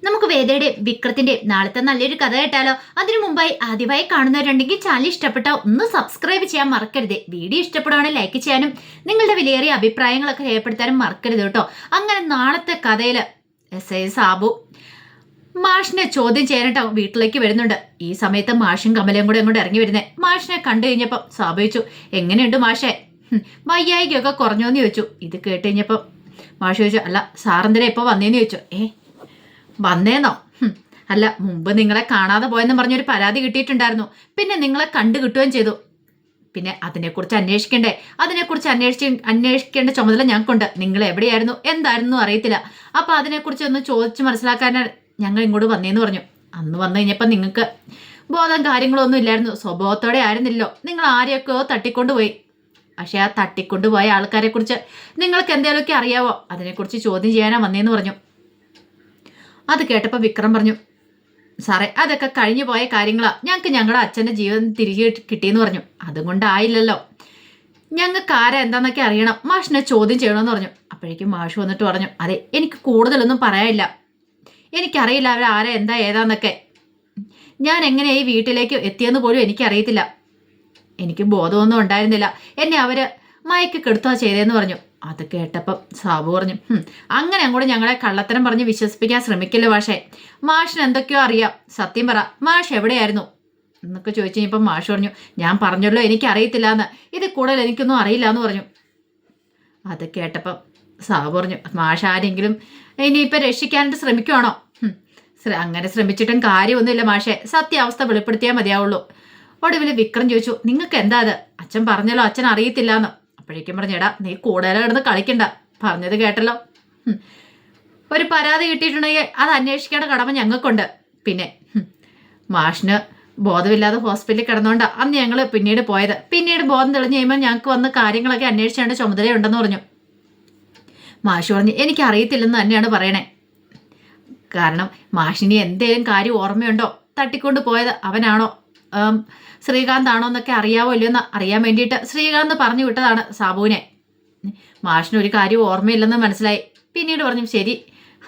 നമുക്ക് വേദയുടെ വിക്രത്തിന്റെ നാളത്തെ നല്ലൊരു കഥ കേട്ടാലോ? അതിനു മുമ്പായി ആദ്യമായി കാണുന്നവരുണ്ടെങ്കിൽ ചാനൽ ഇഷ്ടപ്പെട്ടാൽ ഒന്ന് സബ്സ്ക്രൈബ് ചെയ്യാൻ മറക്കരുത്. വീഡിയോ ഇഷ്ടപ്പെടുവാണെങ്കിൽ ലൈക്ക് ചെയ്യാനും നിങ്ങളുടെ വിലയേറിയ അഭിപ്രായങ്ങളൊക്കെ രേഖപ്പെടുത്താനും മറക്കരുത് കേട്ടോ. അങ്ങനെ നാളത്തെ കഥയില് എസ്.ഐ. സാബു മാഷിനെ ചോദ്യം ചെയ്യാനായിട്ട് വീട്ടിലേക്ക് വരുന്നുണ്ട്. ഈ സമയത്ത് മാഷും കമലയും കൂടെ അങ്ങോട്ട് ഇറങ്ങി വരുന്നേ. മാഷിനെ കണ്ടു കഴിഞ്ഞപ്പോൾ സാബു ചോദിച്ചു, എങ്ങനെയുണ്ട് മാഷേ? വയ്യായികൊക്കെ കുറഞ്ഞോന്ന് ചോദിച്ചു. ഇത് കേട്ട് കഴിഞ്ഞപ്പോൾ മാഷ് ചോദിച്ചു, അല്ല സാറെന്തിനാ ഇപ്പൊ വന്നേന്ന് ചോദിച്ചു. വന്നേന്നോ? അല്ല, മുമ്പ് നിങ്ങളെ കാണാതെ പോയെന്ന് പറഞ്ഞൊരു പരാതി കിട്ടിയിട്ടുണ്ടായിരുന്നു. പിന്നെ നിങ്ങളെ കണ്ടു കിട്ടുകയും ചെയ്തു. പിന്നെ അതിനെക്കുറിച്ച് അന്വേഷിക്കണ്ടേ? അതിനെക്കുറിച്ച് അന്വേഷിക്കേണ്ട ചുമതല ഞങ്ങൾക്കുണ്ട്. നിങ്ങൾ എവിടെയായിരുന്നു, എന്തായിരുന്നു അറിയത്തില്ല. അപ്പൊ അതിനെക്കുറിച്ച് ഒന്ന് ചോദിച്ച് മനസ്സിലാക്കാനാണ് ഞങ്ങൾ ഇങ്ങോട്ട് വന്നേന്ന് പറഞ്ഞു. അന്ന് വന്നു കഴിഞ്ഞപ്പോൾ നിങ്ങൾക്ക് ബോധം കാര്യങ്ങളൊന്നും ഇല്ലായിരുന്നു. സ്വഭാവത്തോടെ ആയിരുന്നില്ലോ. നിങ്ങൾ ആരെയൊക്കെയോ തട്ടിക്കൊണ്ടുപോയി. പക്ഷെ ആ തട്ടിക്കൊണ്ടുപോയ ആൾക്കാരെ കുറിച്ച് നിങ്ങൾക്ക് എന്തെങ്കിലുമൊക്കെ അറിയാവോ? അതിനെക്കുറിച്ച് ചോദ്യം ചെയ്യാനാ വന്നേന്ന് പറഞ്ഞു. അത് കേട്ടപ്പോൾ വിക്രം പറഞ്ഞു, സാറേ അതൊക്കെ കഴിഞ്ഞു പോയ കാര്യങ്ങളാ. ഞങ്ങൾക്ക് ഞങ്ങളുടെ അച്ഛൻ്റെ ജീവൻ തിരികെ കിട്ടിയെന്ന് പറഞ്ഞു. അതുകൊണ്ടായില്ലല്ലോ. ഞങ്ങൾക്ക് ആരാ എന്താന്നൊക്കെ അറിയണം. മാഷിനെ ചോദ്യം ചെയ്യണമെന്ന് പറഞ്ഞു. അപ്പോഴേക്കും മാഷ് വന്നിട്ട് പറഞ്ഞു, അതെ, എനിക്ക് കൂടുതലൊന്നും പറയാനില്ല. എനിക്കറിയില്ല അവർ ആരാ എന്താ ഏതാന്നൊക്കെ. ഞാൻ എങ്ങനെ ഈ വീട്ടിലേക്ക് എത്തിയെന്ന് പോലും എനിക്കറിയത്തില്ല. എനിക്ക് ബോധമൊന്നും ഉണ്ടായിരുന്നില്ല. എന്നെ അവര് മയക്ക് കെടുത്താ ചെയ്തതെന്ന് പറഞ്ഞു. അത് കേട്ടപ്പം സാബു പറഞ്ഞു, അങ്ങനെ അങ്ങോട്ട് ഞങ്ങളെ കള്ളത്തരം പറഞ്ഞ് വിശ്വസിപ്പിക്കാൻ ശ്രമിക്കില്ല മാഷേ. മാഷിന് എന്തൊക്കെയോ അറിയാം. സത്യം പറ, മാഷ് എവിടെയായിരുന്നു എന്നൊക്കെ ചോദിച്ചു കഴിഞ്ഞപ്പം മാഷ് പറഞ്ഞു, ഞാൻ പറഞ്ഞല്ലോ എനിക്കറിയത്തില്ല എന്ന്. ഇത് കൂടുതൽ എനിക്കൊന്നും അറിയില്ല എന്ന് പറഞ്ഞു. അത് കേട്ടപ്പം സാബു പറഞ്ഞു, മാഷ് ആരെങ്കിലും ഇനിയിപ്പോൾ രക്ഷിക്കാനായിട്ട് ശ്രമിക്കുവാണോ? അങ്ങനെ ശ്രമിച്ചിട്ടും കാര്യമൊന്നുമില്ല മാഷേ. സത്യാവസ്ഥ വെളിപ്പെടുത്തിയാൽ മതിയാവുള്ളൂ. ഒടുവിൽ വിക്രം ചോദിച്ചു, നിങ്ങൾക്ക് എന്താ അത്? അച്ഛൻ പറഞ്ഞല്ലോ അച്ഛൻ അറിയത്തില്ല എന്ന്. അപ്പോഴേക്കും പറഞ്ഞേടാ, നീ കൂടുതൽ കിടന്ന് കളിക്കണ്ട. പറഞ്ഞത് കേട്ടല്ലോ. ഒരു പരാതി കിട്ടിയിട്ടുണ്ടെങ്കിൽ അത് അന്വേഷിക്കേണ്ട കടമ ഞങ്ങൾക്കുണ്ട്. പിന്നെ മാഷിന് ബോധമില്ലാതെ ഹോസ്പിറ്റലിൽ കിടന്നുകൊണ്ടാണ് അന്ന് ഞങ്ങൾ പിന്നീട് പോയത്. പിന്നീട് ബോധം തെളിഞ്ഞ് കഴിയുമ്പോൾ ഞങ്ങൾക്ക് വന്ന് കാര്യങ്ങളൊക്കെ അന്വേഷിക്കേണ്ട ചുമതലയുണ്ടെന്ന് പറഞ്ഞു. മാഷ് പറഞ്ഞു, എനിക്കറിയത്തില്ലെന്ന് തന്നെയാണ് പറയണേ. കാരണം മാഷിനി എന്തേലും കാര്യം ഓർമ്മയുണ്ടോ? തട്ടിക്കൊണ്ട് പോയത് അവനാണോ ശ്രീകാന്ത് ആണോ എന്നൊക്കെ അറിയാവോ ഇല്ലയോന്ന് അറിയാൻ വേണ്ടിയിട്ട് ശ്രീകാന്ത് പറഞ്ഞു വിട്ടതാണ് സാബുവിനെ. മാഷിനൊരു കാര്യം ഓർമ്മയില്ലെന്ന് മനസ്സിലായി. പിന്നീട് പറഞ്ഞു, ശരി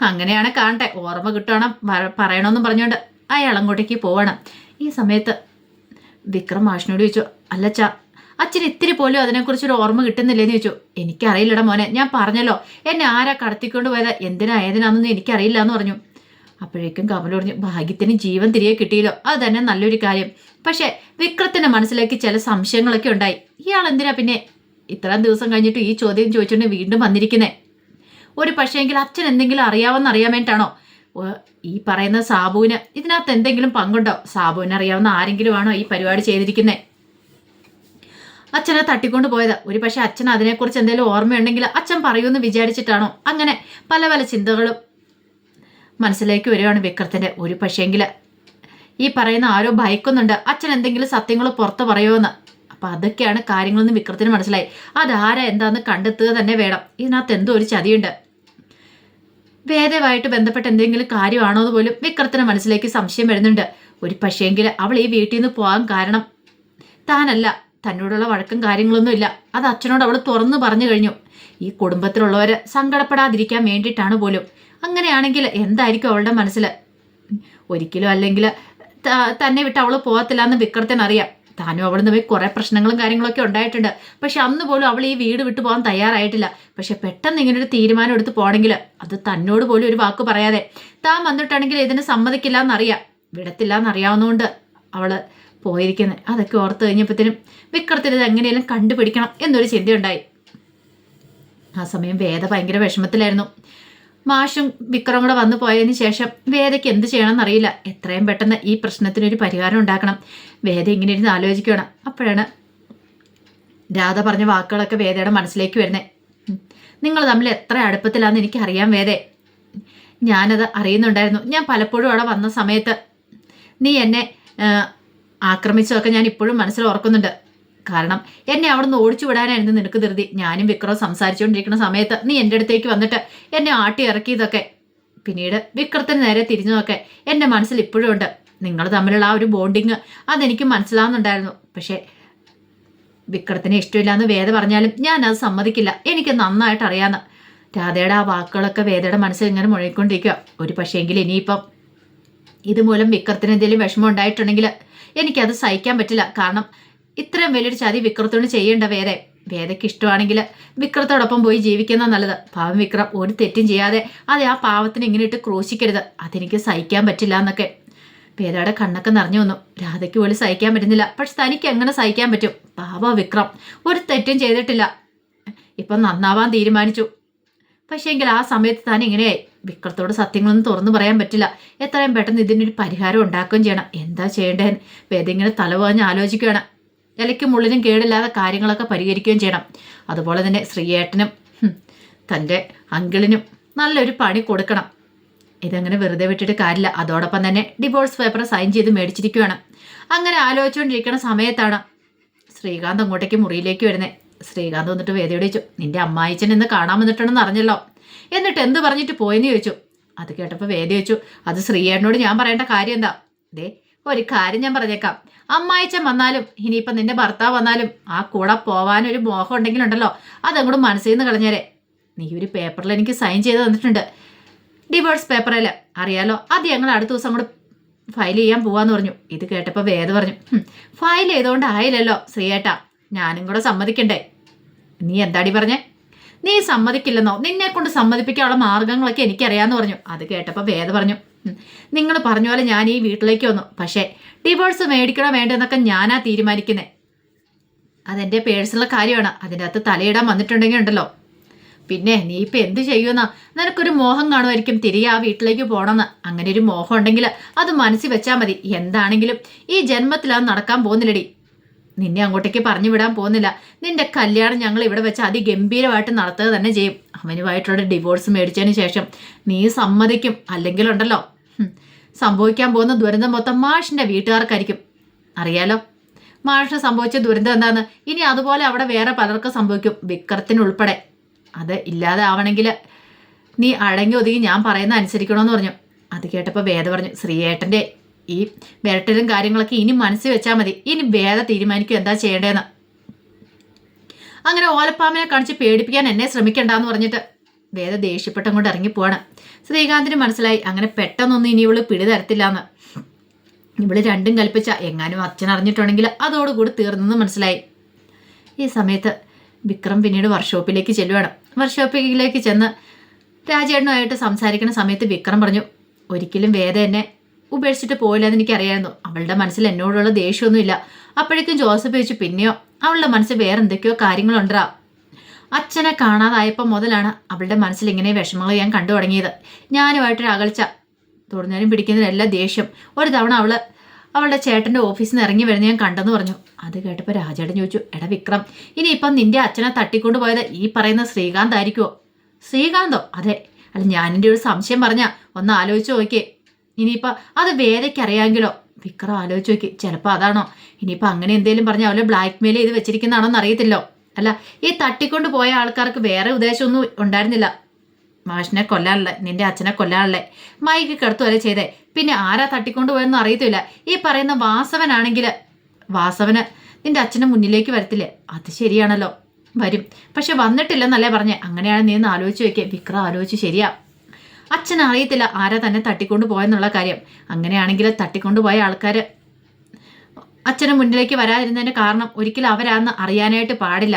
അങ്ങനെയാണ് കാണട്ടെ, ഓർമ്മ കിട്ടണം പറയണമെന്നും പറഞ്ഞുകൊണ്ട് അയാൾ അങ്ങോട്ടേക്ക് പോവണം. ഈ സമയത്ത് വിക്രം മാഷിനോട് ചോദിച്ചു, അല്ലച്ചാ അച്ഛൻ ഇത്തിരി പോലും അതിനെക്കുറിച്ചൊരു ഓർമ്മ കിട്ടുന്നില്ലേന്ന് ചോദിച്ചു. എനിക്കറിയില്ലടാ മോനെ, ഞാൻ പറഞ്ഞല്ലോ എന്നെ ആരാ കടത്തിക്കൊണ്ട് പോയത് എന്തിനാ ഏതിനാന്നൊന്നും എനിക്കറിയില്ല എന്ന് പറഞ്ഞു. അപ്പോഴേക്കും കമൽ പറഞ്ഞു, ഭാഗ്യത്തിന് ജീവൻ തിരികെ കിട്ടിയല്ലോ, അത് തന്നെ നല്ലൊരു കാര്യം. പക്ഷെ വിക്രത്തിന്റെ മനസ്സിലേക്ക് ചില സംശയങ്ങളൊക്കെ ഉണ്ടായി. ഇയാൾ എന്തിനാ പിന്നെ ഇത്രയും ദിവസം കഴിഞ്ഞിട്ട് ഈ ചോദ്യം ചോദിച്ചുകൊണ്ട് വീണ്ടും വന്നിരിക്കുന്നേ? ഒരു പക്ഷേങ്കിൽ അച്ഛൻ എന്തെങ്കിലും അറിയാമെന്ന് അറിയാൻ വേണ്ടിയിട്ടാണോ ഈ പറയുന്ന സാബുവിന് ഇതിനകത്ത് എന്തെങ്കിലും പങ്കുണ്ടോ? സാബുവിന് അറിയാവുന്ന ആരെങ്കിലും ആണോ ഈ പരിപാടി ചെയ്തിരിക്കുന്നേ? അച്ഛനെ തട്ടിക്കൊണ്ട് പോയത് ഒരു പക്ഷെ അച്ഛൻ അതിനെക്കുറിച്ച് എന്തെങ്കിലും ഓർമ്മയുണ്ടെങ്കിൽ അച്ഛൻ പറയുമെന്ന് വിചാരിച്ചിട്ടാണോ? അങ്ങനെ പല പല ചിന്തകളും മനസ്സിലേക്ക് വരികയാണ് വിക്രത്തിന്റെ. ഒരു പക്ഷേങ്കിൽ ഈ പറയുന്ന ആരോ ഭയക്കുന്നുണ്ട് അച്ഛൻ എന്തെങ്കിലും സത്യങ്ങൾ പുറത്ത് പറയുമെന്ന്. അപ്പൊ അതൊക്കെയാണ് കാര്യങ്ങളെന്ന് വിക്രത്തിന് മനസ്സിലായി. അതാരാ എന്താന്ന് കണ്ടെത്തുക തന്നെ വേണം. ഇതിനകത്ത് എന്തോ ഒരു ചതിയുണ്ട്. വേദമായിട്ട് ബന്ധപ്പെട്ട എന്തെങ്കിലും കാര്യമാണോ എന്ന് പോലും വിക്രത്തിന് മനസ്സിലേക്ക് സംശയം വരുന്നുണ്ട്. ഒരു പക്ഷേങ്കിൽ അവൾ ഈ വീട്ടിൽ നിന്ന് പോകാൻ കാരണം താനല്ല, തന്നോടുള്ള വഴക്കും കാര്യങ്ങളൊന്നും ഇല്ല. അത് അച്ഛനോട് അവൾ തുറന്നു പറഞ്ഞു കഴിഞ്ഞു. ഈ കുടുംബത്തിലുള്ളവരെ സങ്കടപ്പെടാതിരിക്കാൻ വേണ്ടിയിട്ടാണ് പോലും. അങ്ങനെയാണെങ്കിൽ എന്തായിരിക്കും അവളുടെ മനസ്സിൽ? ഒരിക്കലും അല്ലെങ്കിൽ തന്നെ വിട്ട് അവൾ പോകത്തില്ല എന്ന് വിക്രത്തിനറിയാം. താനും അവൾ തമ്മിൽ കുറേ പ്രശ്നങ്ങളും കാര്യങ്ങളൊക്കെ ഉണ്ടായിട്ടുണ്ട്. പക്ഷെ അന്ന് പോലും അവൾ ഈ വീട് വിട്ടു പോകാൻ തയ്യാറായിട്ടില്ല. പക്ഷെ പെട്ടെന്ന് ഇങ്ങനൊരു തീരുമാനം എടുത്ത് പോകണമെങ്കിൽ അത് തന്നോട് പോലും ഒരു വാക്ക് പറയാതെ താൻ വന്നിട്ടാണെങ്കിൽ ഇതിന് സമ്മതിക്കില്ല എന്നറിയാം, വിടത്തില്ല എന്നറിയാവുന്നതുകൊണ്ട് അവൾ പോയിരിക്കുന്നത്. അതൊക്കെ ഓർത്ത് കഴിഞ്ഞപ്പോഴത്തേനും വിക്രത്തിന് ഇത് എങ്ങനെയും കണ്ടുപിടിക്കണം എന്നൊരു ചിന്തയുണ്ടായി. ആ സമയം വേദ ഭയങ്കര വിഷമത്തിലായിരുന്നു. മാഷും വിക്രം കൂടെ വന്നു പോയതിന് ശേഷം വേദയ്ക്ക് എന്ത് ചെയ്യണമെന്ന് അറിയില്ല. എത്രയും പെട്ടെന്ന് ഈ പ്രശ്നത്തിനൊരു പരിഹാരം ഉണ്ടാക്കണം. വേദ ഇങ്ങനെ ഇരുന്ന് ആലോചിക്കുകയാണ്. അപ്പോഴാണ് രാധ പറഞ്ഞ വാക്കുകളൊക്കെ വേദയുടെ മനസ്സിലേക്ക് വരുന്നത്. നിങ്ങൾ തമ്മിൽ എത്ര അടുപ്പത്തിലാണെന്ന് എനിക്കറിയാം വേദേ. ഞാനത് അറിയുന്നുണ്ടായിരുന്നു. ഞാൻ പലപ്പോഴും അവിടെ വന്ന സമയത്ത് നീ എന്നെ ആക്രമിച്ചതൊക്കെ ഞാൻ ഇപ്പോഴും മനസ്സിൽ ഓർക്കുന്നുണ്ട്. കാരണം എന്നെ അവിടെ നിന്ന് ഓടിച്ചു വിടാനായിരുന്നു നിനക്ക് ധൃതി. ഞാനും വിക്രവും സംസാരിച്ചുകൊണ്ടിരിക്കുന്ന സമയത്ത് നീ എൻ്റെ അടുത്തേക്ക് വന്നിട്ട് എന്നെ ആട്ടി ഇറക്കിയതൊക്കെ പിന്നീട് വിക്രത്തിന് നേരെ തിരിഞ്ഞതൊക്കെ എൻ്റെ മനസ്സിൽ ഇപ്പോഴും ഉണ്ട്. നിങ്ങൾ തമ്മിലുള്ള ആ ഒരു ബോണ്ടിങ് അതെനിക്ക് മനസ്സിലാവുന്നുണ്ടായിരുന്നു. പക്ഷേ വിക്രത്തിന് ഇഷ്ടമില്ലാന്ന് വേദ പറഞ്ഞാലും ഞാൻ അത് സമ്മതിക്കില്ല. എനിക്ക് നന്നായിട്ട് അറിയാമെന്ന്. രാധയുടെ ആ വാക്കുകളൊക്കെ വേദയുടെ മനസ്സിൽ ഇങ്ങനെ മുഴങ്ങിക്കൊണ്ടിരിക്കുക. ഒരു പക്ഷേങ്കിൽ ഇനിയിപ്പം ഇതുമൂലം വിക്രത്തിന് എന്തെങ്കിലും വിഷമം ഉണ്ടായിട്ടുണ്ടെങ്കിൽ എനിക്കത് സഹിക്കാൻ പറ്റില്ല. കാരണം ഇത്രയും വലിയൊരു ചതി വിക്രത്തോട് ചെയ്യേണ്ട വേദയ്ക്ക് ഇഷ്ടമാണെങ്കിൽ വിക്രത്തോടൊപ്പം പോയി ജീവിക്കുന്ന നല്ലത്. പാവം വിക്രം ഒരു തെറ്റും ചെയ്യാതെ അതെ ആ പാവത്തിന് ഇങ്ങനെ ഇട്ട് ക്രൂശിക്കരുത്, അതെനിക്ക് സഹിക്കാൻ പറ്റില്ല എന്നൊക്കെ വേദയുടെ കണ്ണൊക്കെ നിറഞ്ഞു വന്നു. രാധയ്ക്ക് പോലും സഹിക്കാൻ പറ്റുന്നില്ല. പക്ഷെ തനിക്ക് എങ്ങനെ സഹിക്കാൻ പറ്റും? പാവ വിക്രം ഒരു തെറ്റും ചെയ്തിട്ടില്ല, ഇപ്പം നന്നാവാൻ തീരുമാനിച്ചു. പക്ഷേങ്കിൽ ആ സമയത്ത് താൻ ഇങ്ങനെയായി. വിക്രത്തോട് സത്യങ്ങളൊന്നും തുറന്നു പറയാൻ പറ്റില്ല. എത്രയും പെട്ടെന്ന് ഇതിനൊരു പരിഹാരം ഉണ്ടാക്കുകയും ചെയ്യണം. എന്താ ചെയ്യേണ്ടതെന്ന് വേദ ഇങ്ങനെ തലവാഞ്ഞ് ആലോചിക്കുകയാണ്. ഇലയ്ക്കും മുള്ളിനും കേടില്ലാതെ കാര്യങ്ങളൊക്കെ പരിഹരിക്കുകയും ചെയ്യണം. അതുപോലെ തന്നെ ശ്രീയേട്ടനും തൻ്റെ അങ്കിളിനും നല്ലൊരു പണി കൊടുക്കണം. ഇതങ്ങനെ വെറുതെ വിട്ടിട്ട് കാര്യമില്ല. അതോടൊപ്പം തന്നെ ഡിവോഴ്സ് പേപ്പർ സൈൻ ചെയ്ത് മേടിച്ചിരിക്കുകയാണ്. അങ്ങനെ ആലോചിച്ചുകൊണ്ടിരിക്കുന്ന സമയത്താണ് ശ്രീകാന്ത് അങ്ങോട്ടേക്ക് മുറിയിലേക്ക് വരുന്നത്. ശ്രീകാന്ത് വന്നിട്ട് വേദയോട് ചോദിച്ചു, നിന്റെ അമ്മായിച്ചൻ ഇന്ന് കാണാൻ വന്നിട്ടുണ്ടെന്ന് അറിഞ്ഞല്ലോ, എന്നിട്ട് എന്ത് പറഞ്ഞിട്ട് പോയെന്ന് ചോദിച്ചു. അത് കേട്ടപ്പോൾ വേദ ചോദിച്ചു, അത് ശ്രീയേട്ടനോട് ഞാൻ പറയേണ്ട കാര്യം എന്താ? ദേ ഒരു കാര്യം ഞാൻ പറഞ്ഞേക്കാം, അമ്മായിച്ചൻ വന്നാലും ഇനിയിപ്പം നിന്റെ ഭർത്താവ് വന്നാലും ആ കൂടെ പോവാനൊരു മോഹം ഉണ്ടെങ്കിലുണ്ടല്ലോ അതങ്ങോട്ട് മനസ്സിൽ നിന്ന് കളഞ്ഞേരെ. നീ ഒരു പേപ്പറിൽ എനിക്ക് സൈൻ ചെയ്ത് തന്നിട്ടുണ്ട്, ഡിവോഴ്സ് പേപ്പറിൽ, അറിയാലോ. അത് ഞങ്ങൾ അടുത്ത ദിവസം അങ്ങോട്ട് ഫയൽ ചെയ്യാൻ പോവാന്ന് പറഞ്ഞു. ഇത് കേട്ടപ്പോൾ വേദ പറഞ്ഞു, ഫയൽ ചെയ്തുകൊണ്ട് ആയില്ലല്ലോ ശ്രീയേട്ടാ, ഞാനും കൂടെ സമ്മതിക്കണ്ടേ? നീ എന്താടി പറഞ്ഞേ? നീ സമ്മതിക്കില്ലെന്നോ? നിന്നെ കൊണ്ട് സമ്മതിപ്പിക്കാനുള്ള മാർഗങ്ങളൊക്കെ എനിക്കറിയാമെന്ന് പറഞ്ഞു. അത് കേട്ടപ്പോൾ വേദ പറഞ്ഞു, നിങ്ങൾ പറഞ്ഞ പോലെ ഞാൻ ഈ വീട്ടിലേക്ക് വന്നു, പക്ഷേ ഡിവോഴ്സ് മേടിക്കണോ വേണ്ടെന്നൊക്കെ ഞാനാ തീരുമാനിക്കുന്നത്. അതെൻ്റെ പേഴ്സണൽ കാര്യമാണ്. അതിൻ്റെ അകത്ത് തലയിടാൻ വന്നിട്ടുണ്ടെങ്കിൽ ഉണ്ടല്ലോ, പിന്നെ നീ ഇപ്പം എന്ത് ചെയ്യുമെന്നാ? നിനക്കൊരു മോഹം കാണുമായിരിക്കും തിരികെ ആ വീട്ടിലേക്ക് പോകണമെന്ന്. അങ്ങനെ ഒരു മോഹം ഉണ്ടെങ്കിൽ അത് മനസ്സിൽ വെച്ചാൽ മതി. എന്താണെങ്കിലും ഈ ജന്മത്തിൽ അത് നടക്കാൻ പോകുന്നില്ലടി. നിന്നെ അങ്ങോട്ടേക്ക് പറഞ്ഞു വിടാൻ പോകുന്നില്ല. നിന്റെ കല്യാണം ഞങ്ങൾ ഇവിടെ വെച്ച് അതിഗംഭീരമായിട്ട് നടത്തുക തന്നെ ചെയ്യും. അവനുമായിട്ടുള്ള ഡിവോഴ്സ് മേടിച്ചതിന് ശേഷം നീ സമ്മതിക്കും, അല്ലെങ്കിലുണ്ടല്ലോ സംഭവിക്കാൻ പോകുന്ന ദുരന്തം മൊത്തം മാഷിൻ്റെ വീട്ടുകാർക്കായിരിക്കും. അറിയാലോ മാഷിന് സംഭവിച്ച ദുരന്തം എന്താന്ന്. ഇനി അതുപോലെ അവിടെ വേറെ പലർക്കും സംഭവിക്കും, വിക്രത്തിനുൾപ്പെടെ. അത് ഇല്ലാതെ ആവണമെങ്കിൽ നീ അടങ്ങി ഒതുങ്ങി ഞാൻ പറയുന്ന അനുസരിക്കണമെന്ന് പറഞ്ഞു. അത് കേട്ടപ്പോൾ വേദ പറഞ്ഞു, ശ്രീയേട്ടൻ്റെ ഈ വിരട്ടലും കാര്യങ്ങളൊക്കെ ഇനി മനസ്സിൽ വെച്ചാൽ മതി. ഇനി വേദ തീരുമാനിക്കും എന്താ ചെയ്യേണ്ടതെന്ന്. അങ്ങനെ ഓലപ്പാമ്പിനെ കാണിച്ച് പേടിപ്പിക്കാൻ എന്നെ ശ്രമിക്കണ്ടെന്ന് പറഞ്ഞിട്ട് വേദ ദേഷ്യപ്പെട്ടം കൊണ്ട് ഇറങ്ങിപ്പോവാണ്. ശ്രീകാന്തിന് മനസ്സിലായി അങ്ങനെ പെട്ടെന്നൊന്നും ഇനി ഇവള് പിടി തരത്തില്ല എന്ന്. ഇവള് രണ്ടും കൽപ്പിച്ച എങ്ങാനും അച്ഛൻ അറിഞ്ഞിട്ടുണ്ടെങ്കിൽ അതോടുകൂടി തീർന്നെന്ന് മനസ്സിലായി. ഈ സമയത്ത് വിക്രം പിന്നീട് വർക്ക്ഷോപ്പിലേക്ക് ചെല്ലുവാണ്. വർക്ക്ഷോപ്പിലേക്ക് ചെന്ന് രാജേട്ടനുമായിട്ട് സംസാരിക്കുന്ന സമയത്ത് വിക്രം പറഞ്ഞു, ഒരിക്കലും വേദ എന്നെ ഉപേക്ഷിച്ചിട്ട് പോയില്ലെന്ന് എനിക്കറിയായിരുന്നു. അവളുടെ മനസ്സിൽ എന്നോടുള്ള ദേഷ്യമൊന്നുമില്ല. അപ്പോഴേക്കും ജോസഫ് ചോദിച്ചു, പിന്നെയോ? അവളുടെ മനസ്സിൽ വേറെ എന്തൊക്കെയോ കാര്യങ്ങളുണ്ടാ. അച്ഛനെ കാണാതായപ്പോൾ മുതലാണ് അവളുടെ മനസ്സിൽ ഇങ്ങനെ വിഷമങ്ങൾ ഞാൻ കണ്ടു തുടങ്ങിയത്. ഞാനുമായിട്ടൊരു അകൽച്ച, തൊടുന്നതിനും പിടിക്കുന്നതിനെല്ലാം ദേഷ്യം. ഒരു തവണ അവളുടെ ചേട്ടൻ്റെ ഓഫീസിൽ നിന്ന് ഇറങ്ങി വരുന്ന ഞാൻ കണ്ടെന്ന് പറഞ്ഞു. അത് കേട്ടപ്പോൾ രാജേട്ടൻ ചോദിച്ചു, എടാ വിക്രം, ഇനിയിപ്പം നിന്റെ അച്ഛനെ തട്ടിക്കൊണ്ട് പോയത് ഈ പറയുന്ന ശ്രീകാന്ത് ആയിരിക്കുമോ? ശ്രീകാന്തോ? അതെ. അല്ല ഞാനിൻ്റെ ഒരു സംശയം പറഞ്ഞാ ഒന്ന് ആലോചിച്ച് നോക്കിയേ. ഇനിയിപ്പോൾ അത് വേദയ്ക്ക് അറിയാമെങ്കിലോ? വിക്രം ആലോചിച്ച് നോക്കി, ചിലപ്പോൾ അതാണോ? ഇനിയിപ്പോൾ അങ്ങനെ എന്തെങ്കിലും പറഞ്ഞാൽ അവളെ ബ്ലാക്ക് മെയിൽ ചെയ്ത് വെച്ചിരിക്കുന്നതാണോ എന്ന് അറിയത്തില്ലോ. അല്ല ഈ തട്ടിക്കൊണ്ട് പോയ ആൾക്കാർക്ക് വേറെ ഉദ്ദേശമൊന്നും ഉണ്ടായിരുന്നില്ല. മാഷിനെ കൊല്ലാനല്ലേ, നിന്റെ അച്ഛനെ കൊല്ലാനല്ലേ, മൈക്ക് കിടത്തു വരെ ചെയ്തേ. പിന്നെ ആരാ തട്ടിക്കൊണ്ട് പോയെന്നും അറിയത്തില്ല. ഈ പറയുന്ന വാസവനാണെങ്കിൽ വാസവന് നിന്റെ അച്ഛനെ മുന്നിലേക്ക് വരത്തില്ലേ? അത് ശരിയാണല്ലോ, വരും. പക്ഷെ വന്നിട്ടില്ലെന്നല്ലേ പറഞ്ഞേ. അങ്ങനെയാണ് നീ ഒന്ന് ആലോചിച്ച് വയ്ക്കുക. വിക്രം ആലോചിച്ച്, ശരിയാ, അച്ഛൻ അറിയത്തില്ല ആരാ തന്നെ തട്ടിക്കൊണ്ട് പോയെന്നുള്ള കാര്യം. അങ്ങനെയാണെങ്കിൽ തട്ടിക്കൊണ്ട് പോയ ആൾക്കാർ അച്ഛന് മുന്നിലേക്ക് വരാതിരുന്നതിൻ്റെ കാരണം ഒരിക്കലും അവരാന്ന് അറിയാനായിട്ട് പാടില്ല.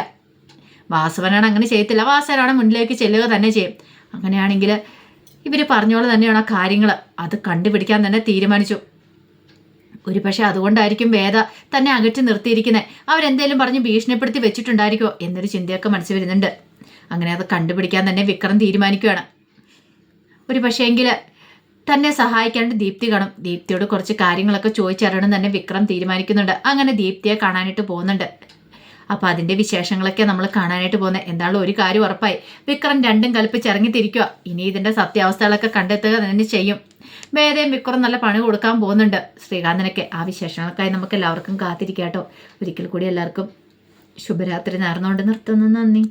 വാസവനാണ് അങ്ങനെ ചെയ്യത്തില്ല. വാസവനാണ് മുന്നിലേക്ക് ചെല്ലുക തന്നെ ചെയ്യും. അങ്ങനെയാണെങ്കിൽ ഇവർ പറഞ്ഞോളെ തന്നെയാണ് ആ കാര്യങ്ങൾ. അത് കണ്ടുപിടിക്കാൻ തന്നെ തീരുമാനിച്ചു. ഒരു പക്ഷേ അതുകൊണ്ടായിരിക്കും വേദ തന്നെ അകറ്റി നിർത്തിയിരിക്കുന്നത്. അവരെന്തേലും പറഞ്ഞ് ഭീഷണിപ്പെടുത്തി വെച്ചിട്ടുണ്ടായിരിക്കുമോ എന്നൊരു ചിന്തയൊക്കെ മനസ്സിൽ വരുന്നുണ്ട്. അങ്ങനെ അത് കണ്ടുപിടിക്കാൻ തന്നെ വിക്രം തീരുമാനിക്കുകയാണ്. ഒരു പക്ഷേങ്കിൽ തന്നെ സഹായിക്കാണ്ട് ദീപ്തി കാണും. ദീപ്തിയോട് കുറച്ച് കാര്യങ്ങളൊക്കെ ചോദിച്ചറിയണം തന്നെ വിക്രം തീരുമാനിക്കുന്നുണ്ട്. അങ്ങനെ ദീപ്തിയെ കാണാനായിട്ട് പോകുന്നുണ്ട്. അപ്പോൾ അതിൻ്റെ വിശേഷങ്ങളൊക്കെ നമ്മൾ കാണാനായിട്ട് പോകുന്നത്. എന്തായാലും ഒരു കാര്യം ഉറപ്പായി, വിക്രം രണ്ടും കൽപ്പിച്ചിറങ്ങിത്തിരിക്കുക. ഇനി ഇതിൻ്റെ സത്യാവസ്ഥകളൊക്കെ കണ്ടെത്തുക തന്നെ ചെയ്യും. വേദയും വിക്രം നല്ല പണി കൊടുക്കാൻ പോകുന്നുണ്ട് ശ്രീകാന്തിനൊക്കെ. ആ വിശേഷങ്ങൾക്കായി നമുക്ക് എല്ലാവർക്കും കാത്തിരിക്കാം കേട്ടോ. ഒരിക്കൽ കൂടി എല്ലാവർക്കും ശുഭരാത്രി നേർന്നുകൊണ്ട് നിർത്തുന്നു. നന്ദി.